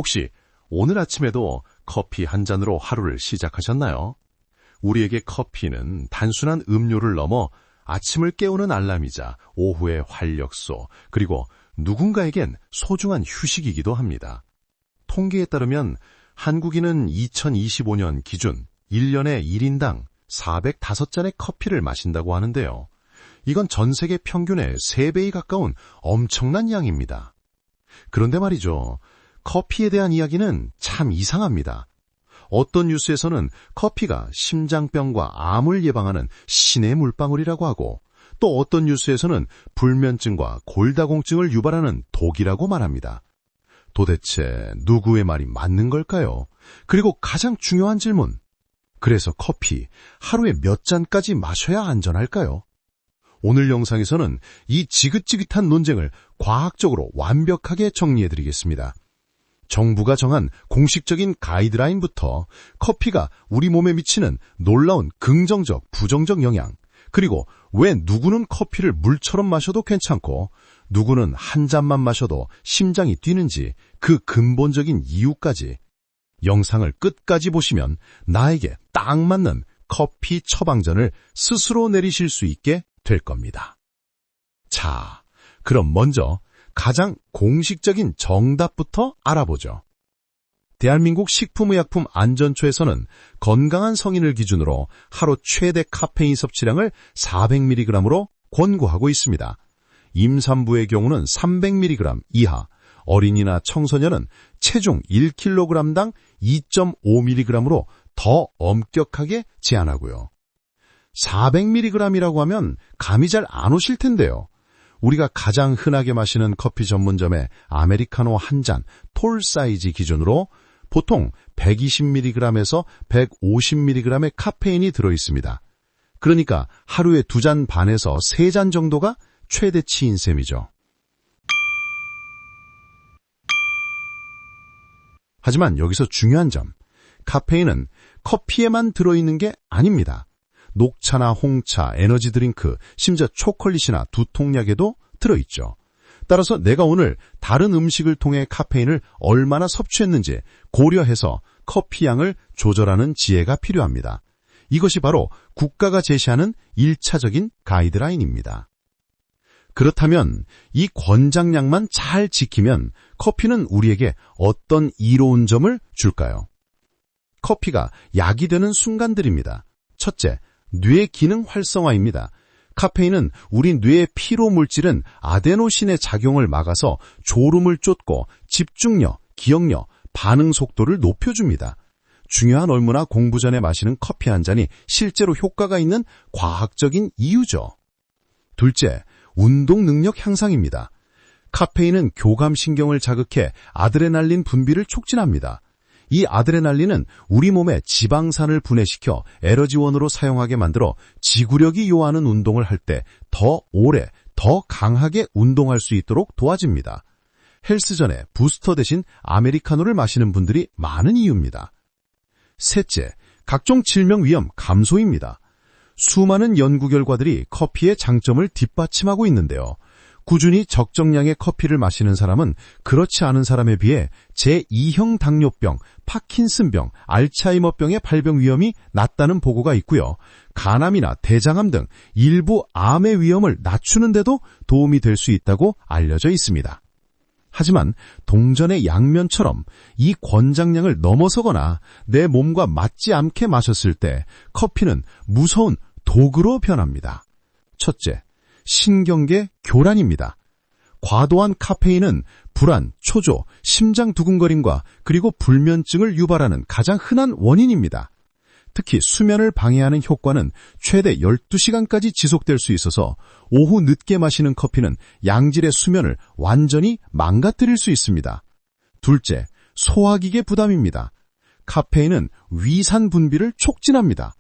혹시 오늘 아침에도 커피 한 잔으로 하루를 시작하셨나요? 우리에게 커피는 단순한 음료를 넘어 아침을 깨우는 알람이자 오후의 활력소, 그리고 누군가에겐 소중한 휴식이기도 합니다. 통계에 따르면 한국인은 2025년 기준 1년에 1인당 405잔의 커피를 마신다고 하는데요. 이건 전 세계 평균의 3배에 가까운 엄청난 양입니다. 그런데 말이죠. 커피에 대한 이야기는 참 이상합니다. 어떤 뉴스에서는 커피가 심장병과 암을 예방하는 신의 물방울이라고 하고, 또 어떤 뉴스에서는 불면증과 골다공증을 유발하는 독이라고 말합니다. 도대체 누구의 말이 맞는 걸까요? 그리고 가장 중요한 질문, 그래서 커피 하루에 몇 잔까지 마셔야 안전할까요? 오늘 영상에서는 이 지긋지긋한 논쟁을 과학적으로 완벽하게 정리해드리겠습니다. 정부가 정한 공식적인 가이드라인부터 커피가 우리 몸에 미치는 놀라운 긍정적, 부정적 영향, 그리고 왜 누구는 커피를 물처럼 마셔도 괜찮고 누구는 한 잔만 마셔도 심장이 뛰는지 그 근본적인 이유까지 영상을 끝까지 보시면 나에게 딱 맞는 커피 처방전을 스스로 내리실 수 있게 될 겁니다. 자, 그럼 먼저 가장 공식적인 정답부터 알아보죠. 대한민국 식품의약품안전처에서는 건강한 성인을 기준으로 하루 최대 카페인 섭취량을 400mg으로 권고하고 있습니다. 임산부의 경우는 300mg 이하, 어린이나 청소년은 체중 1kg당 2.5mg으로 더 엄격하게 제한하고요. 400mg이라고 하면 감이 잘 안 오실 텐데요. 우리가 가장 흔하게 마시는 커피 전문점의 아메리카노 한 잔 톨 사이즈 기준으로 보통 120mg에서 150mg의 카페인이 들어있습니다. 그러니까 하루에 2잔 반에서 3잔 정도가 최대치인 셈이죠. 하지만 여기서 중요한 점, 카페인은 커피에만 들어있는 게 아닙니다. 녹차나 홍차, 에너지 드링크, 심지어 초콜릿이나 두통약에도 들어있죠. 따라서 내가 오늘 다른 음식을 통해 카페인을 얼마나 섭취했는지 고려해서 커피 양을 조절하는 지혜가 필요합니다. 이것이 바로 국가가 제시하는 1차적인 가이드라인입니다. 그렇다면 이 권장량만 잘 지키면 커피는 우리에게 어떤 이로운 점을 줄까요? 커피가 약이 되는 순간들입니다. 첫째, 뇌 기능 활성화입니다. 카페인은 우리 뇌의 피로 물질은 아데노신의 작용을 막아서 졸음을 쫓고 집중력, 기억력, 반응 속도를 높여줍니다. 중요한 업무나 공부 전에 마시는 커피 한 잔이 실제로 효과가 있는 과학적인 이유죠. 둘째, 운동 능력 향상입니다. 카페인은 교감신경을 자극해 아드레날린 분비를 촉진합니다. 이 아드레날린은 우리 몸에 지방산을 분해시켜 에너지원으로 사용하게 만들어 지구력이 요하는 운동을 할 때 더 오래, 더 강하게 운동할 수 있도록 도와줍니다. 헬스전에 부스터 대신 아메리카노를 마시는 분들이 많은 이유입니다. 셋째, 각종 질병 위험 감소입니다. 수많은 연구 결과들이 커피의 장점을 뒷받침하고 있는데요. 꾸준히 적정량의 커피를 마시는 사람은 그렇지 않은 사람에 비해 제2형 당뇨병, 파킨슨병, 알츠하이머병의 발병 위험이 낮다는 보고가 있고요. 간암이나 대장암 등 일부 암의 위험을 낮추는 데도 도움이 될 수 있다고 알려져 있습니다. 하지만 동전의 양면처럼 이 권장량을 넘어서거나 내 몸과 맞지 않게 마셨을 때 커피는 무서운 독으로 변합니다. 첫째, 신경계 교란입니다. 과도한 카페인은 불안, 초조, 심장 두근거림과 그리고 불면증을 유발하는 가장 흔한 원인입니다. 특히 수면을 방해하는 효과는 최대 12시간까지 지속될 수 있어서 오후 늦게 마시는 커피는 양질의 수면을 완전히 망가뜨릴 수 있습니다. 둘째, 소화기계 부담입니다. 카페인은 위산 분비를 촉진합니다.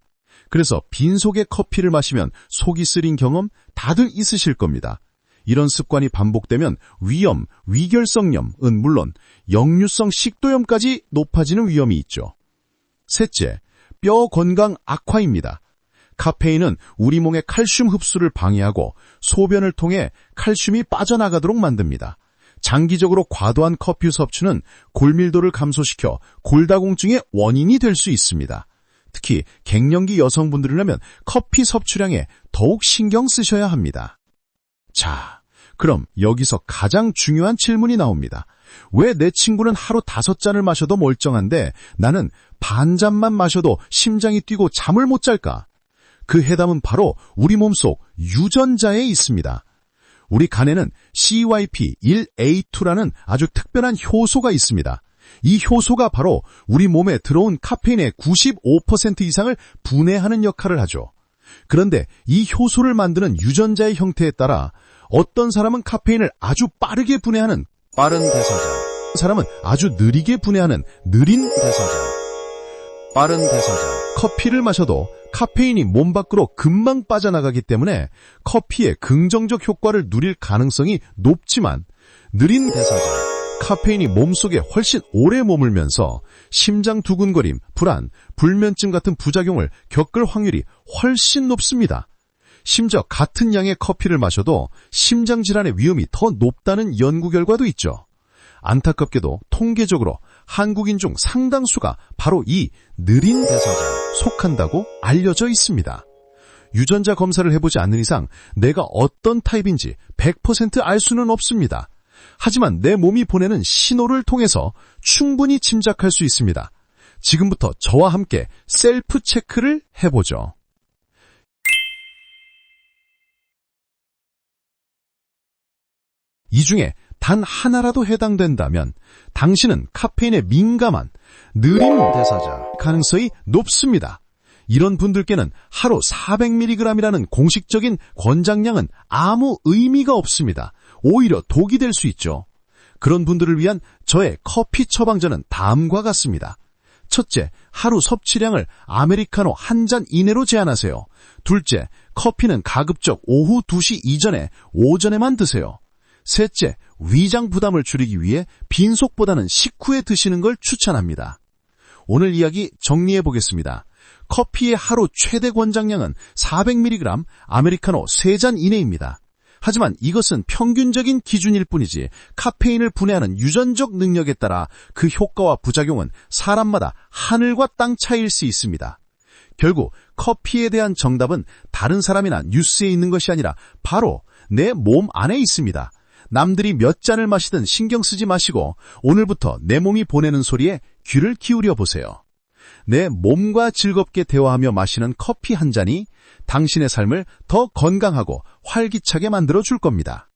그래서 빈속에 커피를 마시면 속이 쓰린 경험 다들 있으실 겁니다. 이런 습관이 반복되면 위염, 위결성염은 물론 역류성 식도염까지 높아지는 위험이 있죠. 셋째, 뼈 건강 악화입니다. 카페인은 우리 몸의 칼슘 흡수를 방해하고 소변을 통해 칼슘이 빠져나가도록 만듭니다. 장기적으로 과도한 커피 섭취는 골밀도를 감소시켜 골다공증의 원인이 될 수 있습니다. 특히 갱년기 여성분들이라면 커피 섭취량에 더욱 신경 쓰셔야 합니다. 자, 그럼 여기서 가장 중요한 질문이 나옵니다. 왜 내 친구는 하루 5잔을 마셔도 멀쩡한데 나는 반잔만 마셔도 심장이 뛰고 잠을 못 잘까? 그 해답은 바로 우리 몸속 유전자에 있습니다. 우리 간에는 CYP1A2라는 아주 특별한 효소가 있습니다. 이 효소가 바로 우리 몸에 들어온 카페인의 95% 이상을 분해하는 역할을 하죠. 그런데 이 효소를 만드는 유전자의 형태에 따라 어떤 사람은 카페인을 아주 빠르게 분해하는 빠른 대사자, 사람은 아주 느리게 분해하는 느린 대사자, 빠른 대사자. 커피를 마셔도 카페인이 몸 밖으로 금방 빠져나가기 때문에 커피의 긍정적 효과를 누릴 가능성이 높지만 느린 대사자, 카페인이 몸속에 훨씬 오래 머물면서 심장 두근거림, 불안, 불면증 같은 부작용을 겪을 확률이 훨씬 높습니다. 심지어 같은 양의 커피를 마셔도 심장질환의 위험이 더 높다는 연구 결과도 있죠. 안타깝게도 통계적으로 한국인 중 상당수가 바로 이 느린 대사자에 속한다고 알려져 있습니다. 유전자 검사를 해보지 않는 이상 내가 어떤 타입인지 100% 알 수는 없습니다. 하지만 내 몸이 보내는 신호를 통해서 충분히 짐작할 수 있습니다. 지금부터 저와 함께 셀프 체크를 해보죠. 이 중에 단 하나라도 해당된다면 당신은 카페인에 민감한 느린 대사자 가능성이 높습니다. 이런 분들께는 하루 400mg이라는 공식적인 권장량은 아무 의미가 없습니다. 오히려 독이 될 수 있죠. 그런 분들을 위한 저의 커피 처방전은 다음과 같습니다. 첫째, 하루 섭취량을 아메리카노 한 잔 이내로 제한하세요. 둘째, 커피는 가급적 오후 2시 이전에 오전에만 드세요. 셋째, 위장 부담을 줄이기 위해 빈속보다는 식후에 드시는 걸 추천합니다. 오늘 이야기 정리해 보겠습니다. 커피의 하루 최대 권장량은 400mg, 아메리카노 3잔 이내입니다. 하지만 이것은 평균적인 기준일 뿐이지 카페인을 분해하는 유전적 능력에 따라 그 효과와 부작용은 사람마다 하늘과 땅 차이일 수 있습니다. 결국 커피에 대한 정답은 다른 사람이나 뉴스에 있는 것이 아니라 바로 내 몸 안에 있습니다. 남들이 몇 잔을 마시든 신경 쓰지 마시고 오늘부터 내 몸이 보내는 소리에 귀를 기울여 보세요. 내 몸과 즐겁게 대화하며 마시는 커피 한 잔이 당신의 삶을 더 건강하고 활기차게 만들어 줄 겁니다.